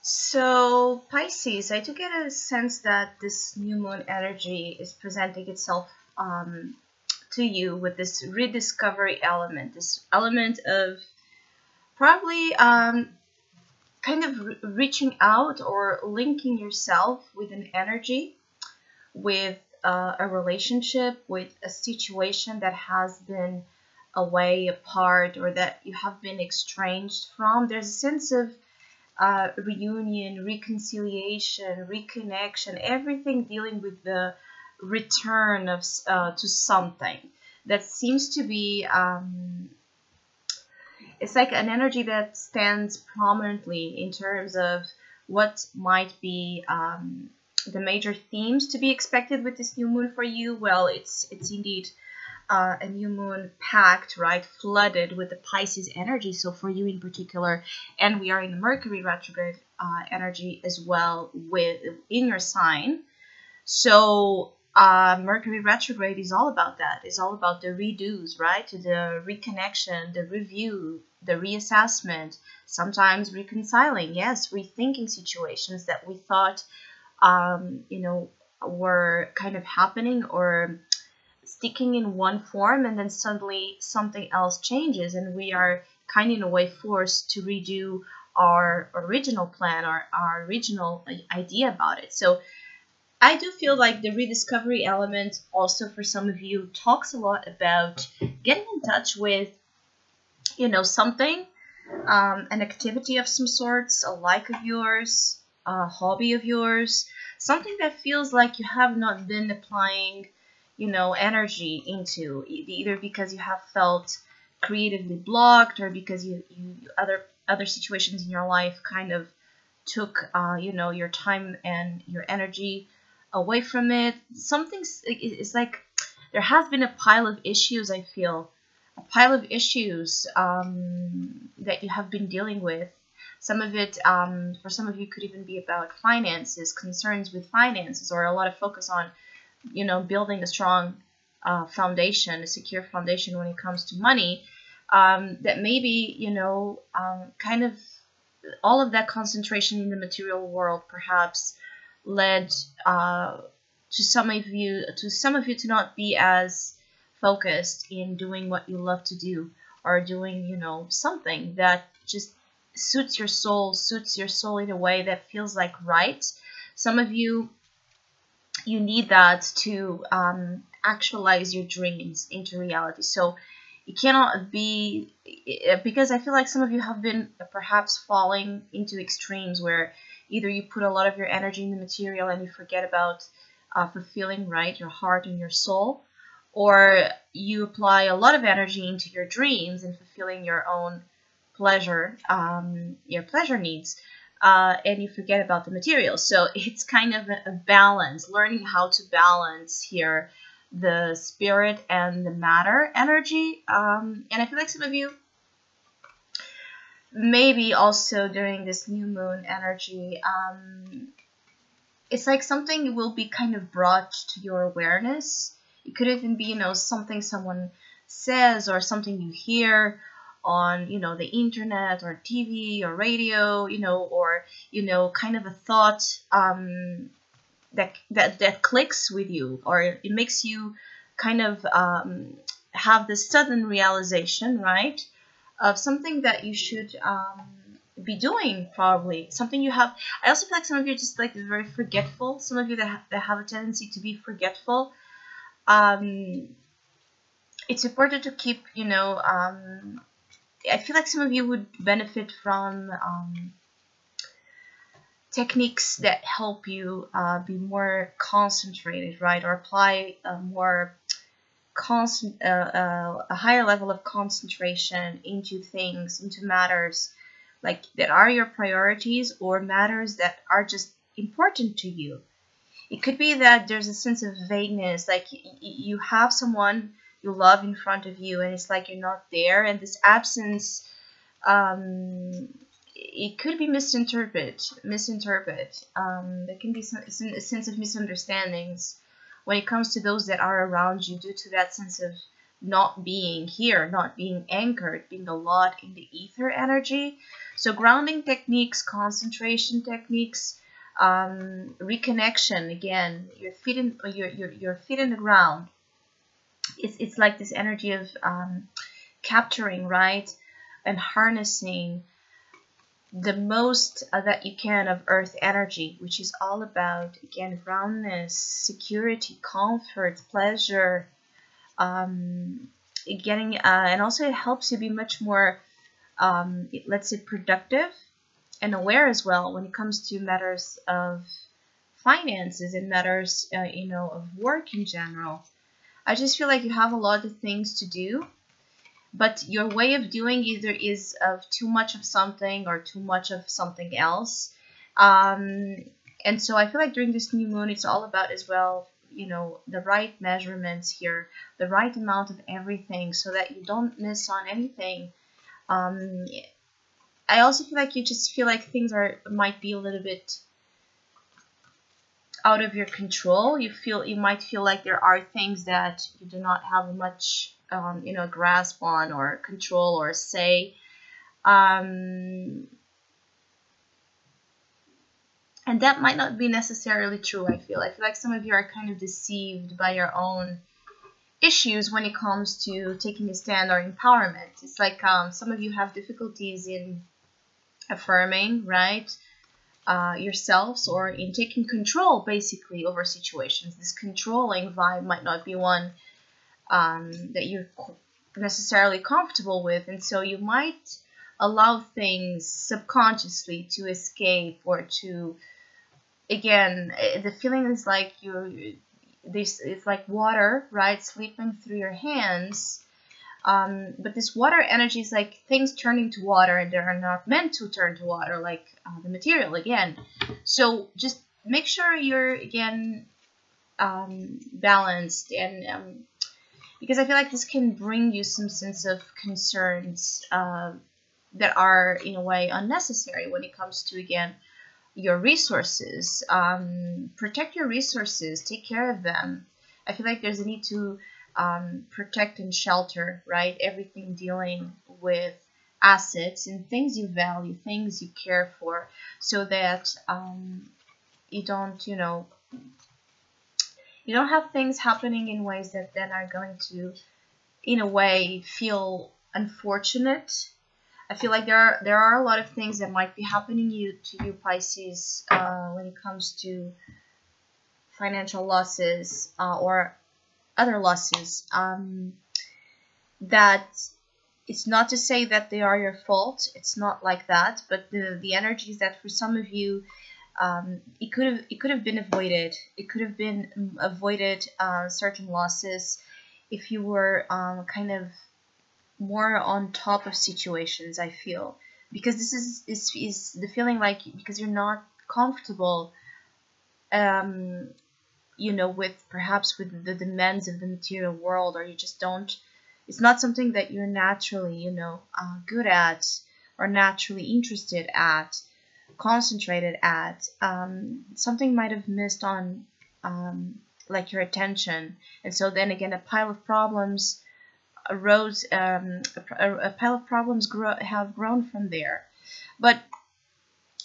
So, Pisces, I do get a sense that this new moon energy is presenting itself to you with this rediscovery element, this element of probably kind of reaching out or linking yourself with an energy, with a relationship, with a situation that has been away, apart, or that you have been estranged from. There's a sense of reunion, reconciliation, reconnection, everything dealing with the return of to something that seems to be it's like an energy that stands prominently in terms of what might be the major themes to be expected with this new moon for you. Well, it's indeed a new moon packed, right, flooded with the Pisces energy. So for you in particular, and we are in the Mercury retrograde energy as well with in your sign. So Mercury retrograde is all about that. It's all about the redos, right? The reconnection, the review, the reassessment, sometimes reconciling, yes, rethinking situations that we thought, were kind of happening or sticking in one form, and then suddenly something else changes and we are kind of in a way forced to redo our original plan or our original idea about it. So I do feel like the rediscovery element also for some of you talks a lot about getting in touch with, something, an activity of some sorts, a like of yours, a hobby of yours, something that feels like you have not been applying, energy into, either because you have felt creatively blocked or because you other situations in your life kind of took, your time and your energy away from it. Something's it's like there has been a pile of issues. I feel a pile of issues that you have been dealing with. Some of it, for some of you, could even be about finances, concerns with finances, or a lot of focus on, building a strong foundation, a secure foundation when it comes to money. That maybe, kind of all of that concentration in the material world perhaps led to some of you to not be as focused in doing what you love to do, or doing, something that just suits your soul in a way that feels like right. Some of you need that to actualize your dreams into reality. So it cannot be, because I feel like some of you have been perhaps falling into extremes where either you put a lot of your energy in the material and you forget about fulfilling, right, your heart and your soul, or you apply a lot of energy into your dreams and fulfilling your own pleasure, your pleasure needs, and you forget about the material. So it's kind of a balance, learning how to balance here the spirit and the matter energy. And I feel like some of you, maybe also during this new moon energy, it's like something will be kind of brought to your awareness. It could even be, something someone says or something you hear on, the internet or TV or radio, or, kind of a thought that clicks with you, or it makes you kind of have this sudden realization, right, of something that you should be doing, probably something you have. I also feel like some of you are just like very forgetful. Some of you that have a tendency to be forgetful. It's important to keep, I feel like some of you would benefit from techniques that help you be more concentrated, right, or apply a more a higher level of concentration into things, into matters like that are your priorities, or matters that are just important to you. It could be that there's a sense of vagueness, like you have someone you love in front of you and it's like you're not there, and this absence, it could be misinterpreted. There can be a sense of misunderstandings when it comes to those that are around you, due to that sense of not being here, not being anchored, being a lot in the ether energy. So grounding techniques, concentration techniques, reconnection. Again, your feet in the ground. It's like this energy of capturing, right, and harnessing the most that you can of earth energy, which is all about, again, groundness, security, comfort, pleasure, getting and also it helps you be much more let's say productive and aware as well when it comes to matters of finances and matters of work in general. I just feel like you have a lot of things to do, but your way of doing either is of too much of something or too much of something else. And so I feel like during this new moon, it's all about as well, the right measurements here, the right amount of everything so that you don't miss on anything. I also feel like you just feel like things might be a little bit out of your control. You might feel like there are things that you do not have much grasp on or control or say, and that might not be necessarily true. I feel like some of you are kind of deceived by your own issues when it comes to taking a stand or empowerment. It's like some of you have difficulties in affirming, right, yourselves, or in taking control basically over situations. This controlling vibe might not be one that you're necessarily comfortable with, and so you might allow things subconsciously to escape or to, again, the feeling is like this is like water, right, slipping through your hands. But this water energy is like things turning to water, and they are not meant to turn to water, like the material again. So just make sure you're, again, balanced, and because I feel like this can bring you some sense of concerns that are in a way unnecessary when it comes to, again, your resources. Protect your resources, take care of them. I feel like there's a need to protect and shelter, right, everything dealing with assets and things you value, things you care for, so that you don't have things happening in ways that then are going to, in a way, feel unfortunate. I feel like there are a lot of things that might be happening to you, Pisces, when it comes to financial losses or other losses. That it's not to say that they are your fault. It's not like that. But the energies that for some of you, it could have been avoided. It could have been avoided certain losses if you were kind of more on top of situations. I feel, because this is the feeling like, because you're not comfortable with the demands of the material world, or you just don't, it's not something that you're naturally good at, or naturally interested at, concentrated at. Something might have missed on like your attention, and so then again a pile of problems arose. A pile of problems have grown from there. But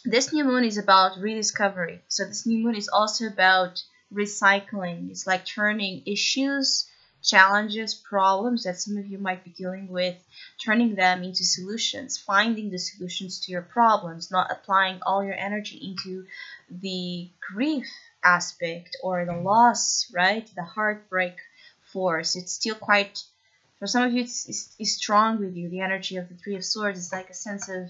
this new moon is about rediscovery. So this new moon is also about recycling. It's like turning issues, challenges, problems that some of you might be dealing with, turning them into solutions, finding the solutions to your problems, not applying all your energy into the grief aspect or the loss, right? The heartbreak force. It's still quite, for some of you, it's strong with you. The energy of the Three of Swords is like a sense of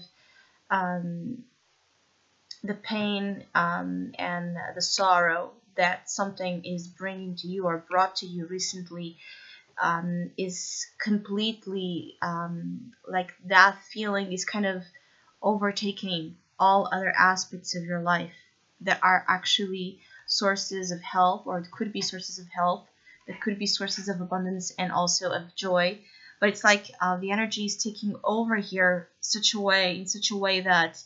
the pain and the sorrow that something is bringing to you or brought to you recently, is completely like that feeling is kind of overtaking all other aspects of your life that are actually sources of help, or it could be sources of help, that could be sources of abundance and also of joy. But it's like the energy is taking over here in such a way that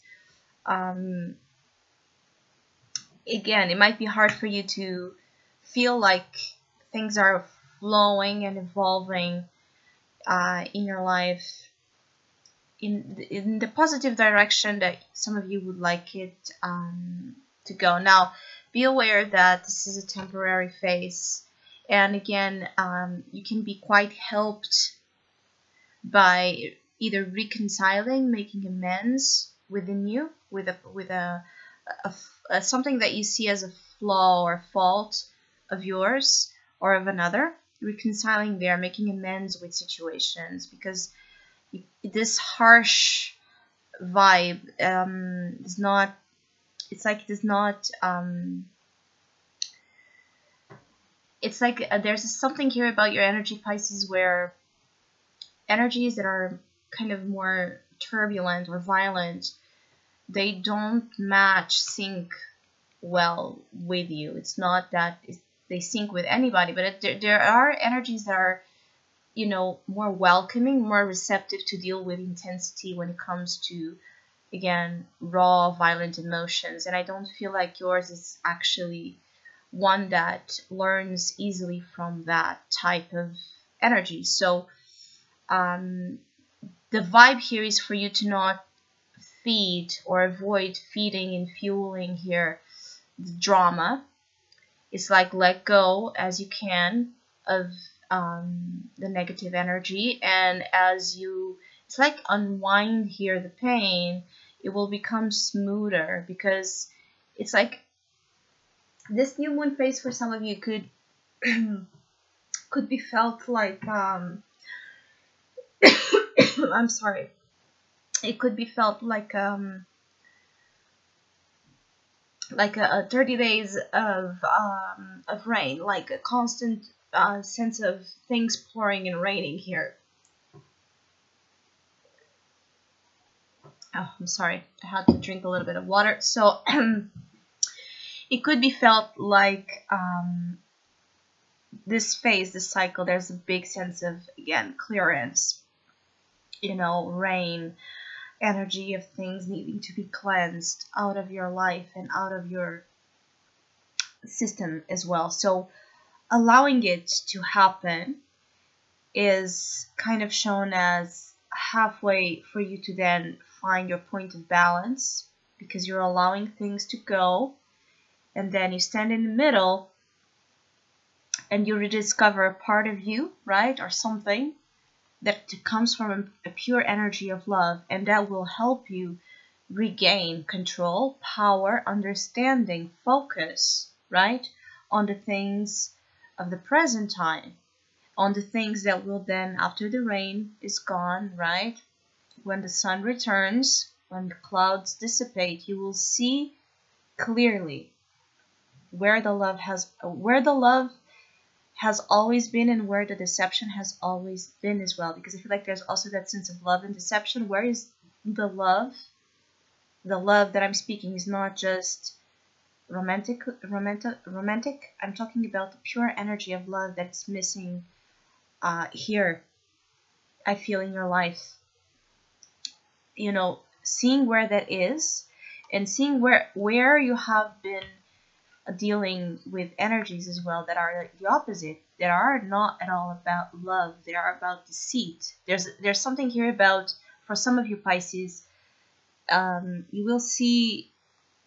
again, it might be hard for you to feel like things are flowing and evolving in your life in the positive direction that some of you would like it to go. Now, be aware that this is a temporary phase, and again, you can be quite helped by either reconciling, making amends within you with a something that you see as a flaw or fault of yours or of another, reconciling there, making amends with situations, because this harsh vibe is not, it's like it is not it's like there's something here about your energy, Pisces, where energies that are kind of more turbulent or violent, they don't sync well with you. It's not that they sync with anybody, but there are energies that are, you know, more welcoming, more receptive to deal with intensity when it comes to, again, raw, violent emotions. And I don't feel like yours is actually one that learns easily from that type of energy. So the vibe here is for you to not feed or avoid feeding and fueling here the drama. It's like let go as you can of the negative energy, and as you, it's like unwind here the pain, it will become smoother, because it's like this new moon phase for some of you could could be felt like I'm sorry, it could be felt like a 30 days of rain, like a constant sense of things pouring and raining here. Oh, I'm sorry, I had to drink a little bit of water. So it could be felt like this phase, this cycle, there's a big sense of, again, clearance, you know, rain, energy of things needing to be cleansed out of your life and out of your system as well. So allowing it to happen is kind of shown as halfway for you to then find your point of balance, because you're allowing things to go, and then you stand in the middle and you rediscover a part of you, right, or something that comes from a pure energy of love, and that will help you regain control, power, understanding, focus, right, on the things of the present time, on the things that will then, after the rain is gone, right, when the sun returns, when the clouds dissipate, you will see clearly where the love has always been and where the deception has always been as well. Because I feel like there's also that sense of love and deception. Where is the love? The love that I'm speaking is not just romantic. I'm talking about the pure energy of love that's missing here, I feel, in your life. You know, seeing where that is, and seeing where you have been dealing with energies as well that are the opposite, that are not at all about love, they are about deceit. There's something here about, for some of you Pisces, you will see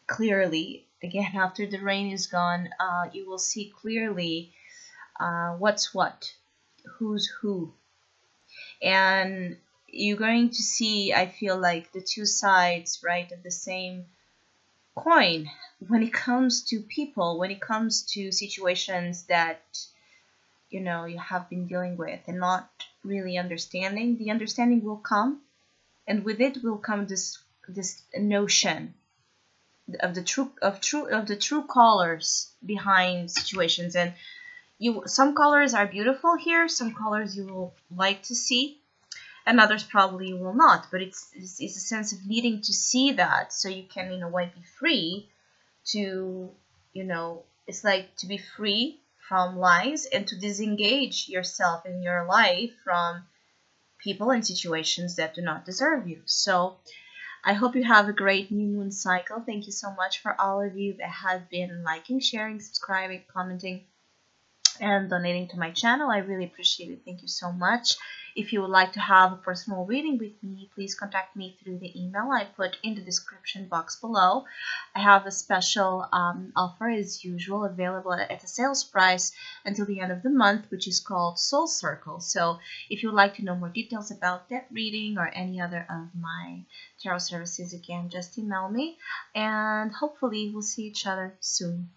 clearly, again, after the rain is gone, you will see clearly what's what, who's who, and you're going to see, I feel like, the two sides, right, of the same coin when it comes to people, when it comes to situations that, you know, you have been dealing with and not really understanding. The understanding will come, and with it will come this notion of the true colors behind situations. And some colors are beautiful here, some colors you will like to see, and others probably will not. But it's a sense of needing to see that, so you can, in a way, be free to, you know, it's like to be free from lies and to disengage yourself in your life from people and situations that do not deserve you. So I hope you have a great new moon cycle. Thank you so much for all of you that have been liking, sharing, subscribing, commenting, and donating to my channel. I really appreciate it. Thank you so much. If you would like to have a personal reading with me, please contact me through the email I put in the description box below. I have a special offer as usual available at a sales price until the end of the month, which is called Soul Circle. So if you would like to know more details about that reading or any other of my tarot services, again, just email me, and hopefully we'll see each other soon.